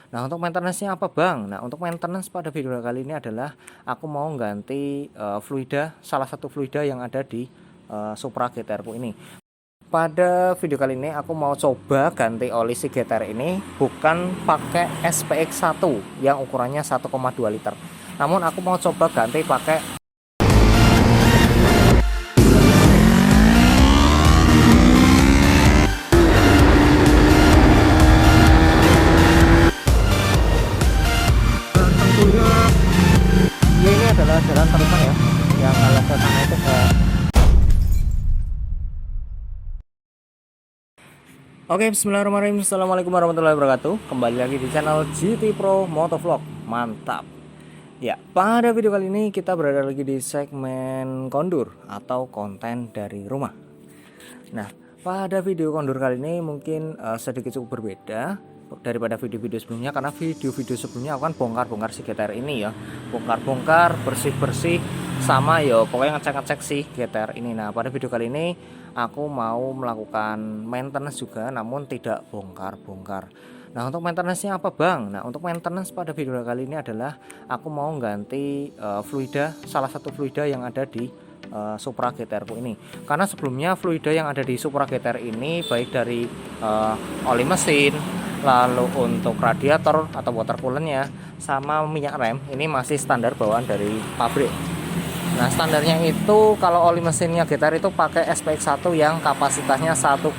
Nah, untuk maintenance-nya apa, Bang? Nah, untuk maintenance pada video kali ini adalah aku mau ganti fluida, salah satu fluida yang ada di Supra GTR ku ini. Pada video kali ini aku mau coba ganti oli si GTR ini bukan pakai SPX1 yang ukurannya 1,2 liter. Namun aku mau coba ganti pakai ini adalah jalan terusan ya, yang kalau ke sana itu ke. Oke, bismillahirrahmanirrahim. Assalamualaikum warahmatullahi wabarakatuh. Kembali lagi di channel GT Pro Motovlog. Mantap. Ya, pada video kali ini kita berada lagi di segmen kondur atau konten dari rumah. Nah, pada video kondur kali ini mungkin sedikit cukup berbeda daripada video-video sebelumnya, karena video-video sebelumnya aku kan bongkar-bongkar si GTR ini ya, bongkar-bongkar, bersih-bersih, sama ya pokoknya ngecek-ngecek si GTR ini. Nah, pada video kali ini aku mau melakukan maintenance juga, namun tidak bongkar-bongkar. Nah, untuk maintenance-nya apa, Bang? Nah, untuk maintenance pada video kali ini adalah aku mau ganti fluida, salah satu fluida yang ada di Supra GTR ku ini. Karena sebelumnya fluida yang ada di Supra GTR ini baik dari oli mesin, lalu untuk radiator atau water coolant-nya, sama minyak rem ini masih standar bawaan dari pabrik. Nah, standarnya itu kalau oli mesinnya GTR itu pakai SPX1 yang kapasitasnya 1,2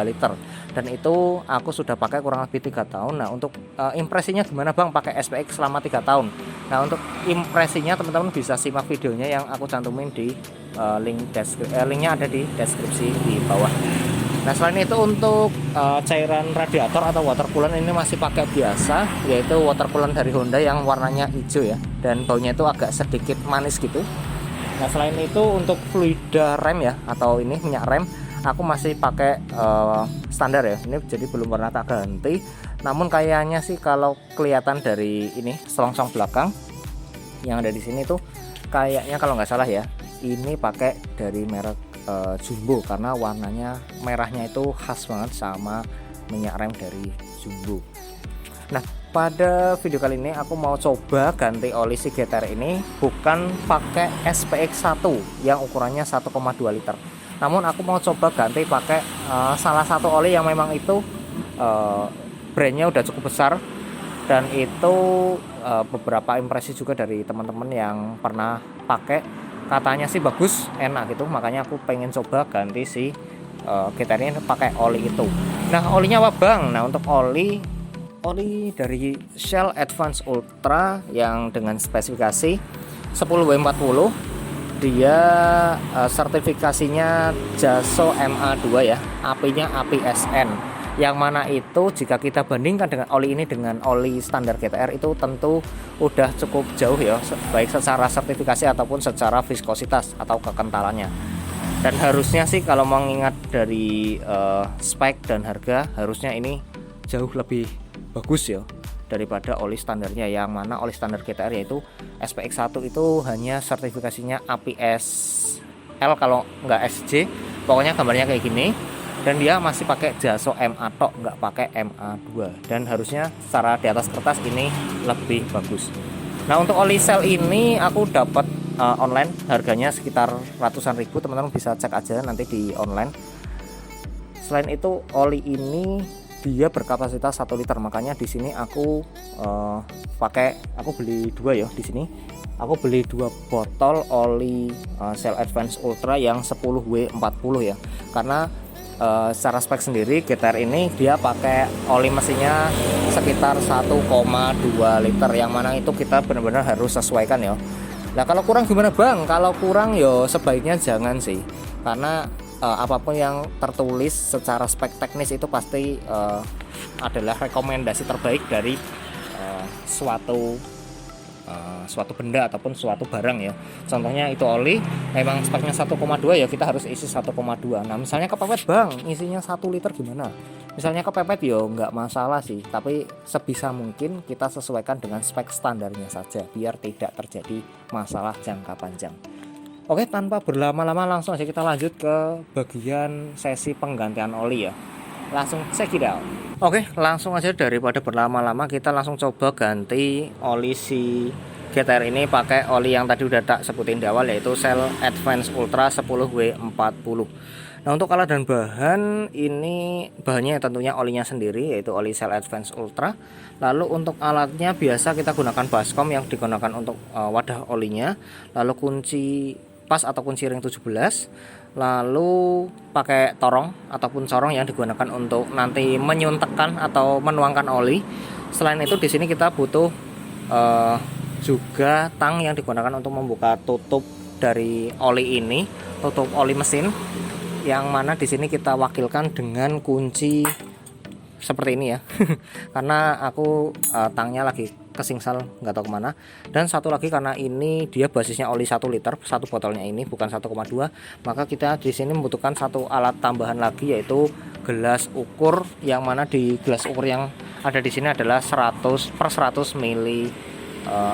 liter. Dan itu aku sudah pakai kurang lebih 3 tahun. Nah, untuk impresinya gimana, Bang, pakai SPX selama 3 tahun? Nah, untuk impresinya teman-teman bisa simak videonya yang aku cantumin di linknya ada di deskripsi di bawah. Nah, selain itu untuk cairan radiator atau water coolant ini masih pakai biasa, yaitu water coolant dari Honda yang warnanya hijau ya, dan baunya itu agak sedikit manis gitu. Nah, selain itu untuk fluida rem ya, atau ini minyak rem, aku masih pakai standar ya. Ini jadi belum pernah tak ganti. Namun kayaknya sih kalau kelihatan dari ini selongsong belakang yang ada di sini tuh kayaknya kalau nggak salah ya, ini pakai dari merek Jumbo, karena warnanya merahnya itu khas banget sama minyak rem dari Jumbo. Nah, pada video kali ini aku mau coba ganti oli si GTR ini bukan pakai SPX1 yang ukurannya 1,2 liter. Namun aku mau coba ganti pakai salah satu oli yang memang itu brandnya udah cukup besar, dan itu beberapa impresi juga dari teman-teman yang pernah pakai, katanya sih bagus, enak gitu. Makanya aku pengen coba ganti si GTR ini pakai oli itu. Nah, olinya apa, Bang? Nah, untuk oli dari Shell Advance Ultra yang dengan spesifikasi 10W40, dia sertifikasinya JASO MA2 ya, apinya api SN, yang mana itu jika kita bandingkan dengan oli ini dengan oli standar GTR itu tentu udah cukup jauh ya, baik secara sertifikasi ataupun secara viskositas atau kekentalannya. Dan harusnya sih kalau mengingat dari spek dan harga, harusnya ini jauh lebih bagus ya daripada oli standarnya, yang mana oli standar GTR yaitu SPX1 itu hanya sertifikasinya APS L kalau nggak SJ, pokoknya gambarnya kayak gini, dan dia masih pakai JASO MA tok, nggak pakai MA2, dan harusnya secara di atas kertas ini lebih bagus. Nah, untuk oli Shell ini aku dapat online, harganya sekitar ratusan ribu, teman-teman bisa cek aja nanti di online. Selain itu oli ini dia berkapasitas 1 liter, makanya di sini aku aku beli dua ya. Di sini aku beli 2 botol oli Shell Advance Ultra yang 10W40 ya, karena secara spek sendiri GTR ini dia pakai oli mesinnya sekitar 1,2 liter, yang mana itu kita benar-benar harus sesuaikan ya. Nah, kalau kurang gimana, Bang? Kalau kurang ya sebaiknya jangan sih, karena apapun yang tertulis secara spek teknis itu pasti adalah rekomendasi terbaik dari suatu benda ataupun suatu barang ya. Contohnya itu oli memang speknya 1,2 ya, kita harus isi 1,2. Nah, misalnya kepepet, Bang, isinya 1 liter gimana? Misalnya kepepet ya nggak masalah sih, tapi sebisa mungkin kita sesuaikan dengan spek standarnya saja biar tidak terjadi masalah jangka panjang. Oke, tanpa berlama-lama langsung aja kita lanjut ke bagian sesi penggantian oli ya. langsung check it out. Oke, langsung aja daripada berlama-lama kita langsung coba ganti oli si GTR ini pakai oli yang tadi udah tak sebutin di awal, yaitu Shell Advance Ultra 10W40. Nah, untuk alat dan bahan ini, bahannya tentunya olinya sendiri, yaitu oli Shell Advance Ultra. Lalu untuk alatnya biasa kita gunakan baskom yang digunakan untuk wadah olinya. Lalu kunci pas atau kunci ring 17. Lalu pakai torong ataupun corong yang digunakan untuk nanti menyuntekkan atau menuangkan oli. Selain itu di sini kita butuh juga tang yang digunakan untuk membuka tutup dari oli ini, tutup oli mesin, yang mana di sini kita wakilkan dengan kunci seperti ini ya. Karena aku tangnya lagi kesingsal nggak tahu kemana. Dan satu lagi karena ini dia basisnya oli 1 liter, satu botolnya ini bukan 1,2, maka kita di sini membutuhkan satu alat tambahan lagi, yaitu gelas ukur, yang mana di gelas ukur yang ada di sini adalah 100 per 100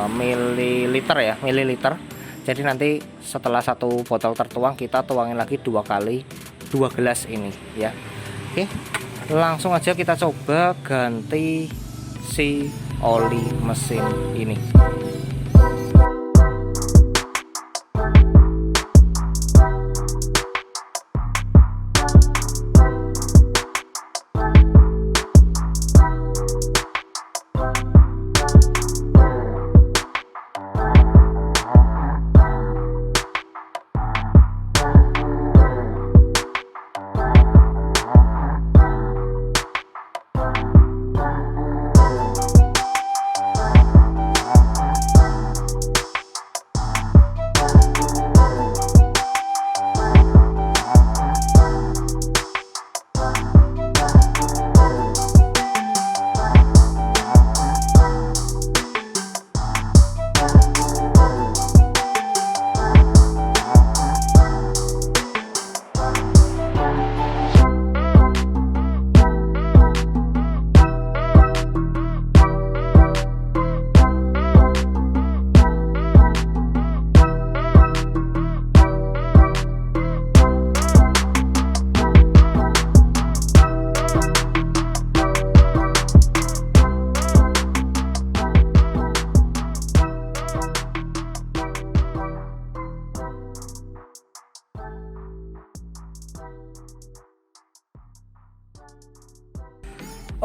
mililiter ya, mililiter. Jadi nanti setelah satu botol tertuang kita tuangin lagi 2 kali 2 gelas ini ya. Oke, langsung aja kita coba ganti si oli mesin ini.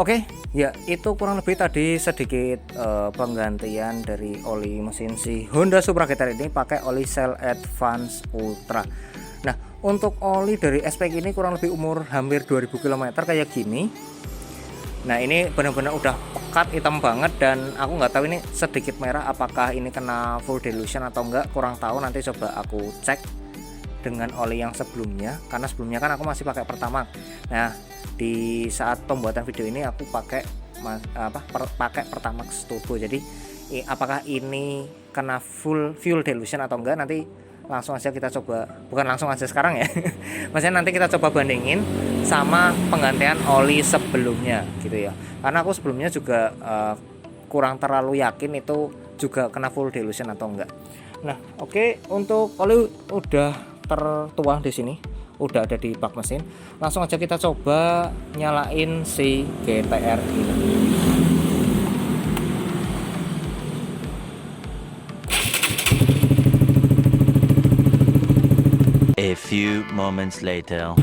Oke, ya itu kurang lebih tadi sedikit penggantian dari oli mesin si Honda Supra GTR ini pakai oli Shell Advance Ultra. Nah, untuk oli dari SPK ini kurang lebih umur hampir 2000 km kayak gini. Nah, ini benar-benar udah pekat, hitam banget, dan aku nggak tahu ini sedikit merah, apakah ini kena full dilution atau enggak, kurang tahu. Nanti coba aku cek dengan oli yang sebelumnya, karena sebelumnya kan aku masih pakai Pertamax. Nah, di saat pembuatan video ini aku pakai pakai Pertamax Turbo. Jadi apakah ini kena full fuel dilution atau enggak, nanti langsung aja kita coba, bukan langsung aja sekarang ya. Maksudnya nanti kita coba bandingin sama penggantian oli sebelumnya gitu ya. Karena aku sebelumnya juga kurang terlalu yakin itu juga kena full dilution atau enggak. Nah, oke, untuk oli udah tertuang di sini, udah ada di bak mesin. Langsung aja kita coba nyalain si GTR ini. A few moments later.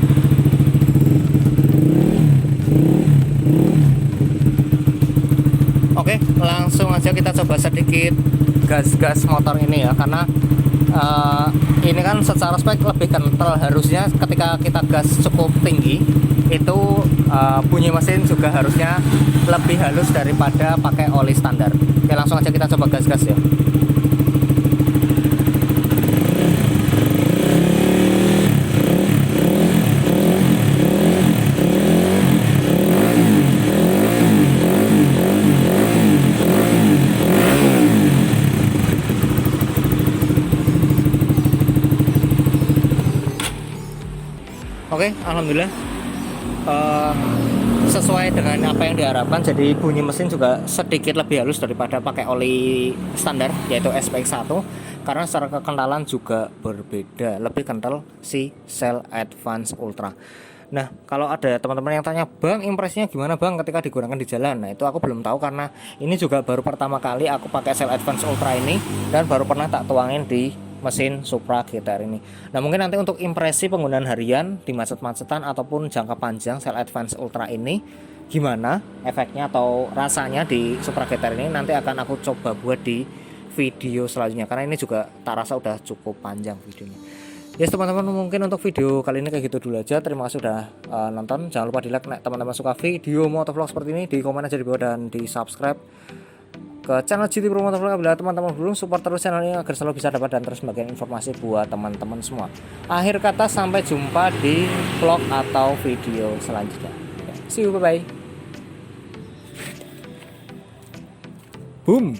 Oke, langsung aja kita coba sedikit gas-gas motor ini ya, karena ini kan secara spek lebih kental. Harusnya ketika kita gas cukup tinggi itu bunyi mesin juga harusnya lebih halus daripada pakai oli standar. Oke, langsung aja kita coba gas-gas ya. Oke, alhamdulillah sesuai dengan apa yang diharapkan. Jadi bunyi mesin juga sedikit lebih halus daripada pakai oli standar, yaitu SPX1, karena secara kekentalan juga berbeda, lebih kental si Shell Advance Ultra. Nah, kalau ada teman-teman yang tanya, Bang, impresinya gimana Bang ketika digunakan di jalan? Nah, itu aku belum tahu karena ini juga baru pertama kali aku pakai Sail Advance Ultra ini dan baru pernah tak tuangin di mesin Supra GTR ini. Nah, mungkin nanti untuk impresi penggunaan harian di macet-macetan ataupun jangka panjang Sail Advance Ultra ini gimana efeknya atau rasanya di Supra GTR ini nanti akan aku coba buat di video selanjutnya karena ini juga tak rasa udah cukup panjang videonya. Yes teman-teman, mungkin untuk video kali ini kayak gitu dulu aja. Terima kasih sudah nonton. Jangan lupa di like teman-teman suka video motovlog seperti ini, di komen aja di bawah dan di subscribe ke channel GT Pro Motovlog bila teman-teman belum, support terus channel ini agar selalu bisa dapat dan terus bagian informasi buat teman-teman semua. Akhir kata, sampai jumpa di vlog atau video selanjutnya. See you, bye bye. Boom.